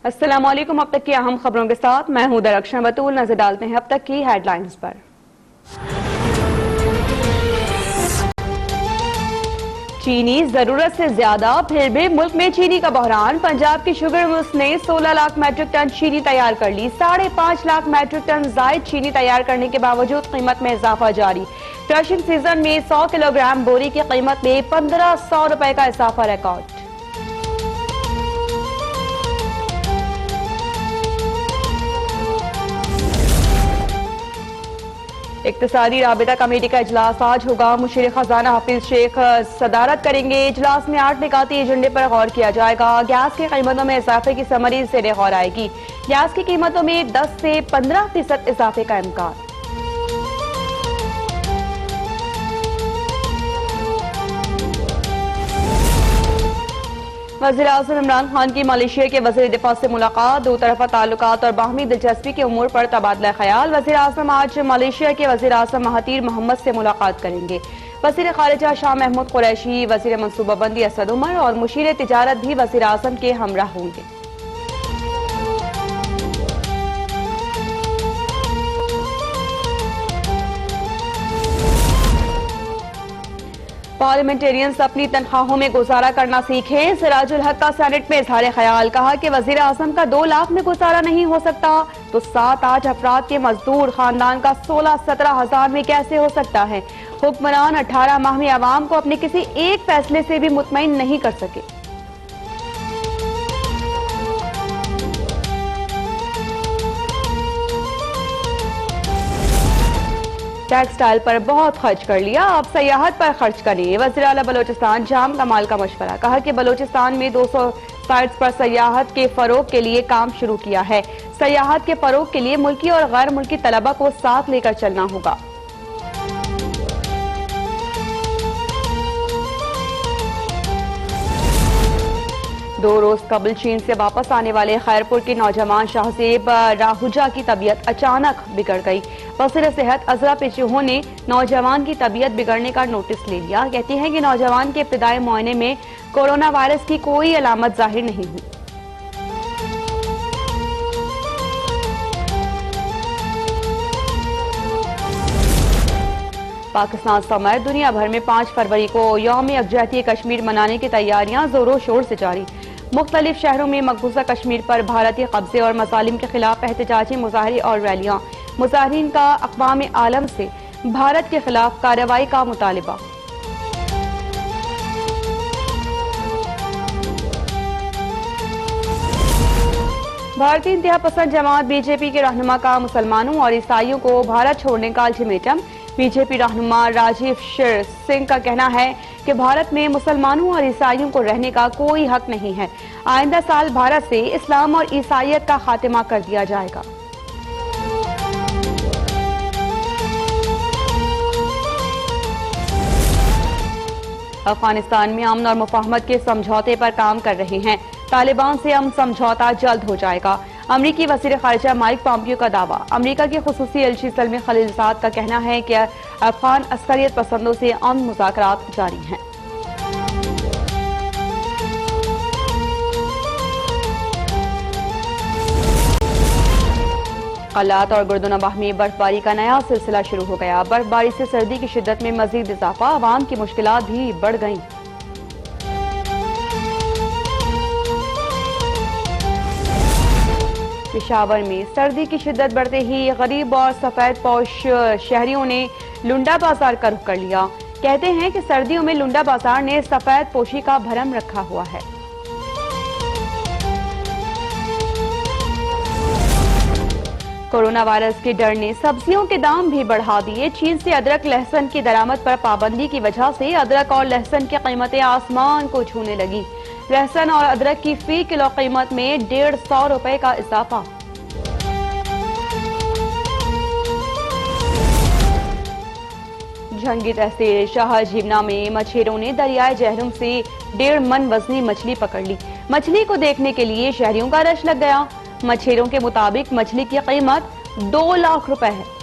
السلام علیکم، اب تک کی اہم خبروں کے ساتھ میں ہوں درخشن بطول۔ نظر ڈالتے ہیں اب تک کی ہیڈ لائنز پر۔ چینی ضرورت سے زیادہ، پھر بھی ملک میں چینی کا بحران۔ پنجاب کی شوگر ملز نے 16 لاکھ میٹرک ٹن چینی تیار کر لی۔ 5.5 لاکھ میٹرک ٹن زائد چینی تیار کرنے کے باوجود قیمت میں اضافہ جاری۔ کرشنگ سیزن میں 100 کلو گرام بوری کی قیمت میں 1500 روپے کا اضافہ ریکارڈ۔ اقتصادی رابطہ کمیٹی کا اجلاس آج ہوگا۔ مشیر خزانہ حفیظ شیخ صدارت کریں گے۔ اجلاس میں 8 نکاتی ایجنڈے پر غور کیا جائے گا۔ گیس کی قیمتوں میں اضافے کی سمری زیر غور آئے گی۔ گیس کی قیمتوں میں 10 سے 15% اضافے کا امکان۔ وزیر اعظم عمران خان کی ملائیشیا کے وزیر دفاع سے ملاقات۔ دو طرفہ تعلقات اور باہمی دلچسپی کے امور پر تبادلہ خیال۔ وزیر اعظم آج ملائیشیا کے وزیر اعظم مہاتیر محمد سے ملاقات کریں گے۔ وزیر خارجہ شاہ محمود قریشی، وزیر منصوبہ بندی اسد عمر اور مشیر تجارت بھی وزیر اعظم کے ہمراہ ہوں گے۔ پارلیمنٹیرینز اپنی تنخواہوں میں گزارا کرنا سیکھیں۔ سراج الحق کا سینٹ میں اظہار خیال، کہا کہ وزیر اعظم کا 2 لاکھ میں گزارا نہیں ہو سکتا تو 7-8 افراد کے مزدور خاندان کا 16-17 ہزار میں کیسے ہو سکتا ہے۔ حکمران 18 ماہ میں عوام کو اپنے کسی ایک فیصلے سے بھی مطمئن نہیں کر سکے۔ ٹیکسٹائل پر بہت خرچ کر لیا، اب سیاحت پر خرچ کریں۔ وزیر اعلیٰ بلوچستان جام کمال کا مشورہ، کہا کہ بلوچستان میں 200 سائٹس پر سیاحت کے فروغ کے لیے کام شروع کیا ہے۔ سیاحت کے فروغ کے لیے ملکی اور غیر ملکی طلبہ کو ساتھ لے کر چلنا ہوگا۔ دو روز قبل چین سے واپس آنے والے خیرپور کے نوجوان شاہزیب راہوجہ کی طبیعت اچانک بگڑ گئی۔ وزیر صحت عذرا پیچوہو نے نوجوان کی طبیعت بگڑنے کا نوٹس لے لیا۔ کہتی ہیں کہ نوجوان کے ابتدائی معائنے میں کورونا وائرس کی کوئی علامت ظاہر نہیں ہوئی۔ پاکستان سمیت دنیا بھر میں 5 فروری کو یوم یکجہتی کشمیر منانے کی تیاریاں زور و شور سے جاری۔ مختلف شہروں میں مقبوضہ کشمیر پر بھارتی قبضے اور مظالم کے خلاف احتجاجی مظاہرے اور ریلیاں۔ مظاہرین کا اقوام عالم سے بھارت کے خلاف کارروائی کا مطالبہ۔ بھارتی انتہا پسند جماعت بی جے پی کے رہنما کا مسلمانوں اور عیسائیوں کو بھارت چھوڑنے کا الٹیمیٹم۔ بی جے پی رہنما راجیو شر سنگھ کا کہنا ہے کہ بھارت میں مسلمانوں اور عیسائیوں کو رہنے کا کوئی حق نہیں ہے۔ آئندہ سال بھارت سے اسلام اور عیسائیت کا خاتمہ کر دیا جائے گا۔ افغانستان میں امن اور مفاہمت کے سمجھوتے پر کام کر رہے ہیں۔ طالبان سے امن سمجھوتا جلد ہو جائے گا۔ امریکی وزیر خارجہ مائک پومپیو کا دعویٰ۔ امریکہ کے خصوصی ایلچی سلمی خلیلزاد کا کہنا ہے کہ افغان عسکریت پسندوں سے امن مذاکرات جاری ہیں۔ قلات اور گردونواہ میں برف باری کا نیا سلسلہ شروع ہو گیا۔ برف باری سے سردی کی شدت میں مزید اضافہ، عوام کی مشکلات بھی بڑھ گئیں۔ پشاور میں سردی کی شدت بڑھتے ہی غریب اور سفید پوش شہریوں نے لنڈا بازار کا رخ کر لیا۔ کہتے ہیں کہ سردیوں میں لنڈا بازار نے سفید پوشی کا بھرم رکھا ہوا ہے۔ کورونا وائرس کے ڈر نے سبزیوں کے دام بھی بڑھا دیے۔ چین سے ادرک لہسن کی درآمد پر پابندی کی وجہ سے ادرک اور لہسن کی قیمتیں آسمان کو چھونے لگی۔ لہسن اور ادرک کی فی کلو قیمت میں 150 روپے کا اضافہ۔ جھنگی تحصیل شاہ جیونا میں مچھیروں نے دریائے جہلم سے 1.5 من وزنی مچھلی پکڑ لی۔ مچھلی کو دیکھنے کے لیے شہریوں کا رش لگ گیا۔ مچھیروں کے مطابق مچھلی کی قیمت 2 لاکھ روپے ہے۔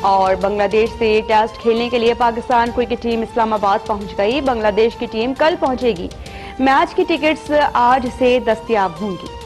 اور بنگلہ دیش سے ٹیسٹ کھیلنے کے لیے پاکستان کرکٹ ٹیم اسلام آباد پہنچ گئی۔ بنگلہ دیش کی ٹیم کل پہنچے گی۔ میچ کی ٹکٹس آج سے دستیاب ہوں گی۔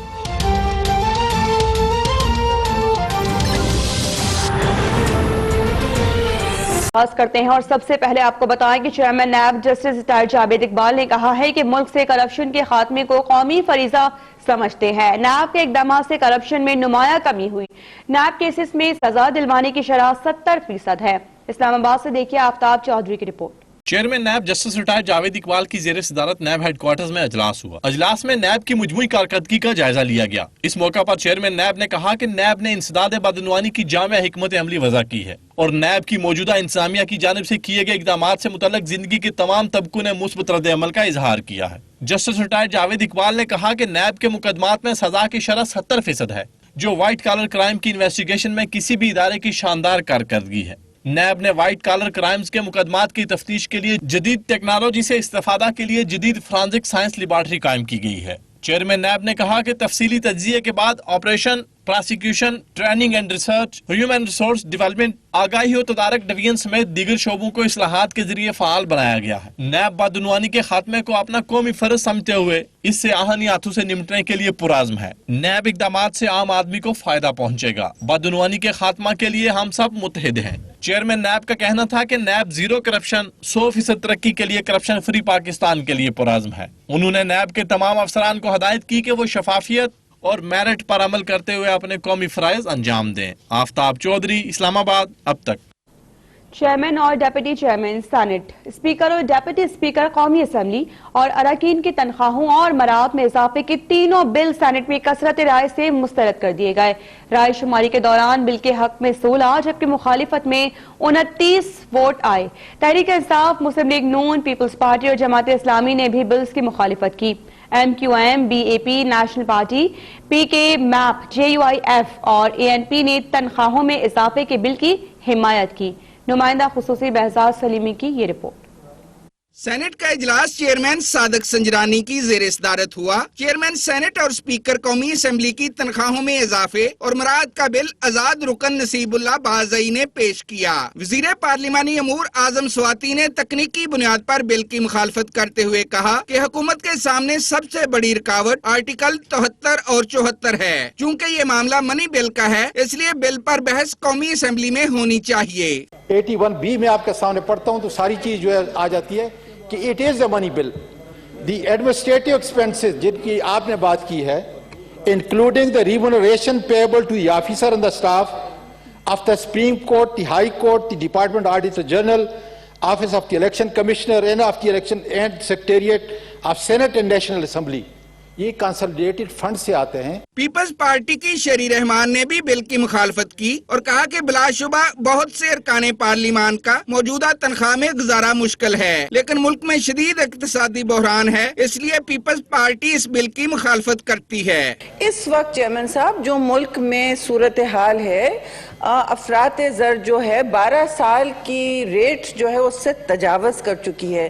کرتے ہیں اور سب سے پہلے آپ کو بتائیں کہ chairman NAB justice retired Javed Iqbal نے کہا ہے کہ ملک سے کرپشن کے خاتمے کو قومی فریضہ سمجھتے ہیں۔ نیب کے اقدامات سے کرپشن میں نمایاں کمی ہوئی۔ نیب کیسز میں سزا دلوانے کی شرح 70% ہے۔ اسلام آباد سے دیکھیے آفتاب چودھری کی report. Chairman NAB justice retired Javed Iqbal کی زیر صدارت نیب ہیڈ کوارٹرز میں اجلاس ہوا۔ اجلاس میں نیب کی مجموعی کارکردگی کا جائزہ لیا گیا۔ اس موقع پر چیئرمین نیب نے کہا کہ نیب نے انسداد بدعنوانی کی جامع حکمت عملی وضع کی ہے اور نیب کی موجودہ انتظامیہ کی جانب سے کیے گئے اقدامات سے متعلق زندگی کے تمام طبقوں نے مثبت رد عمل کا اظہار کیا ہے۔ جسٹس ریٹائرڈ جاوید اقبال نے کہا کہ نیب کے مقدمات میں سزا کی شرح 70% ہے، جو وائٹ کالر کرائم کی انویسٹیگیشن میں کسی بھی ادارے کی شاندار کارکردگی ہے۔ نیب نے وائٹ کالر کرائمز کے مقدمات کی تفتیش کے لیے جدید ٹیکنالوجی سے استفادہ کے لیے جدید فرانزک سائنس لیبارٹری قائم کی گئی ہے۔ چیئرمین نیب نے کہا کہ تفصیلی تجزیے کے بعد operation, prosecution, training and research, human resource development, آگاہی و تدارک ڈویژن سمیت دیگر شعبوں کو اصلاحات کے ذریعے فعال بنایا گیا ہے۔ نیب بدعنوانی کے خاتمے کو اپنا قومی فرض سمجھتے ہوئے اس سے آہنی ہاتھوں سے نمٹنے کے لیے پرعزم ہے۔ نیب اقدامات سے عام آدمی کو فائدہ پہنچے گا۔ بدعنوانی کے خاتمہ کے لیے ہم سب متحد ہیں۔ چیئرمین نیب کا کہنا تھا کہ نیب زیرو کرپشن، 100% ترقی کے لیے کرپشن فری پاکستان کے لیے پرعزم ہے۔ انہوں نے نیب کے تمام افسران کو ہدایت کی کہ وہ شفافیت اور میرٹ پر عمل کرتے ہوئے اپنے قومی فرائض انجام دیں۔ آفتاب چودھری، اسلام آباد، اب تک۔ چیئرمین اور ڈیپٹی چیئرمین سینٹ، اسپیکر اور ڈیپٹی اسپیکر قومی اسمبلی اور اراکین کی تنخواہوں اور مراعات میں اضافے کے تینوں بل سینٹ میں کثرت رائے سے مسترد کر دیے گئے۔ رائے شماری کے دوران بل کے حق میں 16 جبکہ مخالفت میں 29 ووٹ آئے۔ Tehreek Insaf, Muslim League Noon, Peoples Party اور جماعت اسلامی نے بھی بلز کی مخالفت کی۔ M Q M, B A P, National Party, P K MAP, J U I F اور اے این پی نے تنخواہوں میں اضافے کے بل کی حمایت کی۔ نمائندہ خصوصی بہزاد سلیمی کی یہ رپورٹ۔ سینٹ کا اجلاس چیئرمین صادق سنجرانی کی زیر صدارت ہوا۔ چیئرمین سینٹ اور اسپیکر قومی اسمبلی کی تنخواہوں میں اضافے اور مراعات کا بل آزاد رکن نصیب اللہ بازئی نے پیش کیا۔ وزیر پارلیمانی امور اعظم سواتی نے تکنیکی بنیاد پر بل کی مخالفت کرتے ہوئے کہا کہ حکومت کے سامنے سب سے بڑی رکاوٹ آرٹیکل 73 اور 74 ہے۔ چونکہ یہ معاملہ منی بل کا ہے، اس لیے بل پر بحث قومی اسمبلی میں ہونی چاہیے۔ 81B میں آپ کے سامنے پڑھتا ہوں تو ساری چیز جو ہے آ جاتی ہے کہ it is a money bill. The administrative expenses جن کی آپ نے بات کی ہے، including the remuneration payable to the officer and the staff of the supreme court, the high court, the department auditor general, office of the election commissioner and of the election and secretariat of senate and national assembly, یہ consolidated fund سے آتے ہیں۔ Peoples party کی شری رحمان نے بھی بل کی مخالفت کی اور کہا کہ بلا شبہ بہت سے ارکان پارلیمان کا موجودہ تنخواہ میں گزارا مشکل ہے، لیکن ملک میں شدید اقتصادی بحران ہے، اس لیے پیپلز پارٹی اس بل کی مخالفت کرتی ہے۔ اس وقت چیئرمین صاحب جو ملک میں صورتحال ہے، افراط زر جو ہے 12 سال کی ریٹ جو ہے اس سے تجاوز کر چکی ہے۔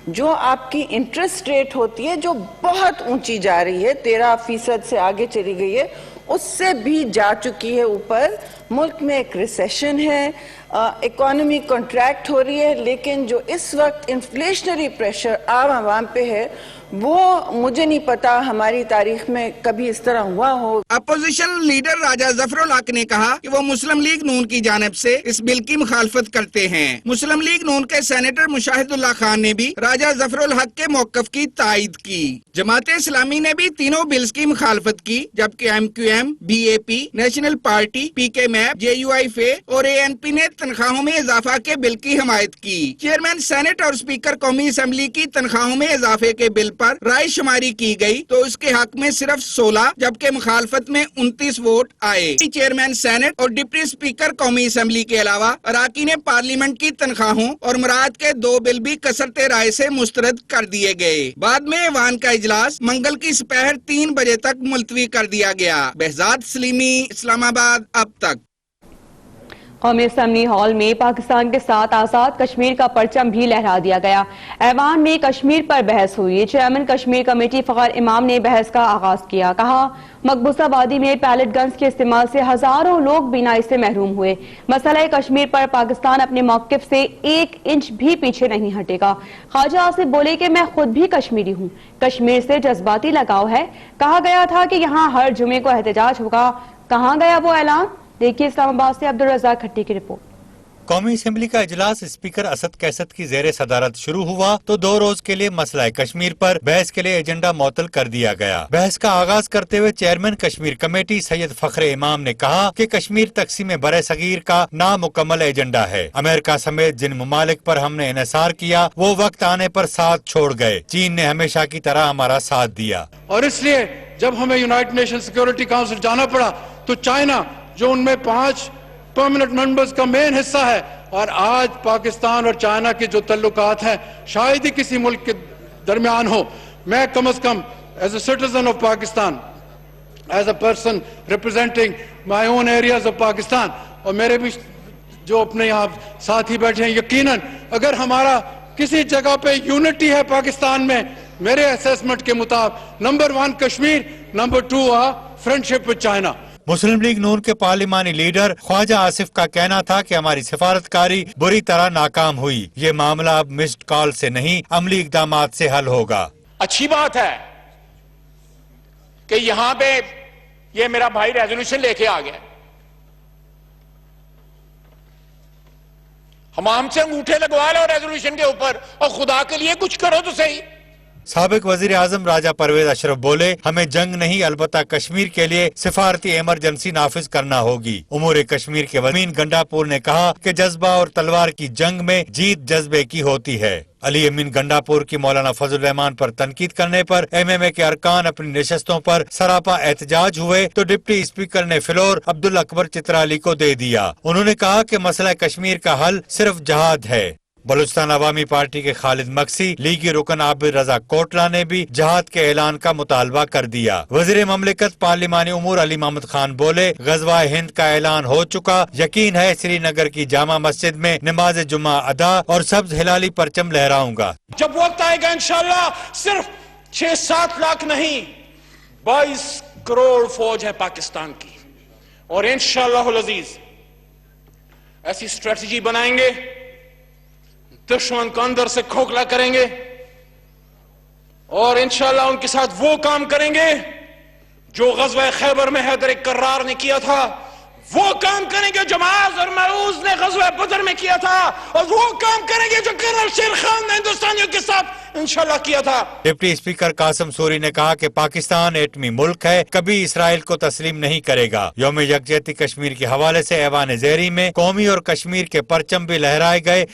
جو آپ کی انٹرسٹ ریٹ ہوتی ہے جو بہت اونچی جا رہی ہے، 13% سے آگے چلی گئی ہے، اس سے بھی جا چکی ہے اوپر۔ ملک میں ایک ریسیشن ہے، اکانومی کنٹریکٹ ہو رہی ہے، لیکن جو اس وقت انفلیشنری پریشر عوام پہ ہے وہ مجھے نہیں پتا ہماری تاریخ میں کبھی اس طرح ہوا ہو۔ اپوزیشن لیڈر راجہ ظفر الحق نے کہا کہ وہ مسلم لیگ نون کی جانب سے اس بل کی مخالفت کرتے ہیں۔ مسلم لیگ نون کے سینیٹر مشاہد اللہ خان نے بھی راجہ ظفر الحق کے موقف کی تائید کی۔ جماعت اسلامی نے بھی تینوں بلز کی مخالفت کی، جبکہ M Q M, B A P, National Party, P K MAP, J U آئی فے اور اے این پی نے تنخواہوں میں اضافہ کے بل کی حمایت کی۔ چیئرمین سینٹ اور اسپیکر قومی اسمبلی کی تنخواہوں میں اضافے کے بل پر رائے شماری کی گئی تو اس کے حق میں صرف 16 جبکہ مخالفت میں 29 ووٹ آئے۔ چیئرمین سینٹ اور ڈپٹی اسپیکر قومی اسمبلی کے علاوہ اراکین پارلیمنٹ کی تنخواہوں اور مراعات کے 2 بل بھی کثرت رائے سے مسترد کر دیے گئے۔ بعد میں ایوان کا اجلاس منگل کی سپہر 3 بجے تک ملتوی کر دیا گیا۔ بہزاد سلیمی، اسلام آباد، اب تک۔ قومی اسمبلی ہال میں پاکستان کے ساتھ آزاد کشمیر کا پرچم بھی لہرا دیا گیا۔ ایوان میں کشمیر پر بحث ہوئی۔ چیئرمین کشمیر کمیٹی فخر امام نے بحث کا آغاز کیا۔ کہا مقبوضہ وادی میں پیلٹ گنز کے استعمال سے ہزاروں لوگ بینائی سے محروم ہوئے۔ مسئلہ کشمیر پر پاکستان اپنے موقف سے 1 انچ بھی پیچھے نہیں ہٹے گا۔ خواجہ آصف بولے کہ میں خود بھی کشمیری ہوں، کشمیر سے جذباتی لگاؤ ہے۔ کہا گیا تھا کہ یہاں ہر جمعے کو احتجاج ہوگا، کہاں گیا وہ اعلان؟ دیکھیے اسلام آباد سے عبدالرزاق کھٹی کی رپورٹ۔ قومی اسمبلی کا اجلاس اسپیکر اسد کیست کی زیر صدارت شروع ہوا تو 2 روز کے لیے مسئلہ کشمیر پر بحث کے لیے ایجنڈا معطل کر دیا گیا۔ بحث کا آغاز کرتے ہوئے چیئرمین کشمیر کمیٹی سید فخر امام نے کہا کہ کشمیر تقسیم بر صغیر کا نامکمل ایجنڈا ہے۔ امریکہ سمیت جن ممالک پر ہم نے انحصار کیا وہ وقت آنے پر ساتھ چھوڑ گئے۔ چین نے ہمیشہ کی طرح ہمارا ساتھ دیا، اور اس لیے جب ہمیں یونائٹڈ نیشن سیکورٹی کاؤنسل جانا پڑا تو چائنا جو ان میں 5 پرماننٹ ممبرز کا مین حصہ ہے، اور آج پاکستان اور چائنا کے جو تعلقات ہیں شاید ہی کسی ملک کے درمیان ہو، میں کم از کم as a citizen of Pakistan, as a person representing my own areas of Pakistan, اور میرے بھی جو اپنے یہاں ساتھی بیٹھے ہیں، یقیناً اگر ہمارا کسی جگہ پہ یونٹی ہے پاکستان میں، میرے اسیسمنٹ کے مطابق number 1 Kashmir, number 2 friendship with China. Muslim League Noon کے پارلیمانی لیڈر خواجہ آصف کا کہنا تھا کہ ہماری سفارتکاری بری طرح ناکام ہوئی۔ یہ معاملہ اب مسڈ کال سے نہیں، عملی اقدامات سے حل ہوگا۔ اچھی بات ہے کہ یہاں پہ یہ میرا بھائی ریزولوشن لے کے آ گیا، ہم سے انگوٹھے لگوا لو ریزولوشن کے اوپر، اور خدا کے لیے کچھ کرو تو صحیح۔ سابق وزیر اعظم راجہ پرویز اشرف بولے ہمیں جنگ نہیں البتہ کشمیر کے لیے سفارتی ایمرجنسی نافذ کرنا ہوگی۔ امور کشمیر کے وزیر گنڈا پور نے کہا کہ جذبہ اور تلوار کی جنگ میں جیت جذبے کی ہوتی ہے۔ علی امین گنڈا پور کی مولانا فضل الرحمان پر تنقید کرنے پر ایم ایم اے کے ارکان اپنی نشستوں پر سراپا احتجاج ہوئے تو ڈپٹی اسپیکر نے فلور عبدالاکبر چترالی کو دے دیا۔ انہوں نے کہا کہ مسئلہ کشمیر کا حل صرف جہاد ہے۔ بلوچستان عوامی پارٹی کے خالد مکسی، لیگی رکن عابد رضا کوٹلا نے بھی جہاد کے اعلان کا مطالبہ کر دیا۔ وزیر مملکت پارلیمانی امور علی محمد خان بولے غزوہ ہند کا اعلان ہو چکا، یقین ہے سری نگر کی جامع مسجد میں نماز جمعہ ادا اور سبز ہلالی پرچم لہراؤں گا۔ جب وقت آئے گا انشاءاللہ صرف 6-7 لاکھ نہیں، 22 کروڑ فوج ہے پاکستان کی، اور انشاءاللہ العزیز ایسی اسٹریٹجی بنائیں گے، دشمن کو اندر سے کھوکھلا کریں گے، اور انشاءاللہ ان کے ساتھ وہ کام کریں گے جو غزوہ خیبر میں حیدر کرار نے کیا تھا، وہ کام کریں گے جو معاذ اور معوذ نے غزوہ بدر میں کیا تھا، اور وہ کام کریں گے جو کرنل شیر خان نے ہندوستانیوں کے ساتھ انشاءاللہ کیا تھا۔ ڈپٹی اسپیکر قاسم سوری نے کہا کہ پاکستان ایٹمی ملک ہے، کبھی اسرائیل کو تسلیم نہیں کرے گا۔ یوم یکجہتی کشمیر کے حوالے سے ایوان زیری میں قومی اور کشمیر کے پرچم بھی لہرائے گئے۔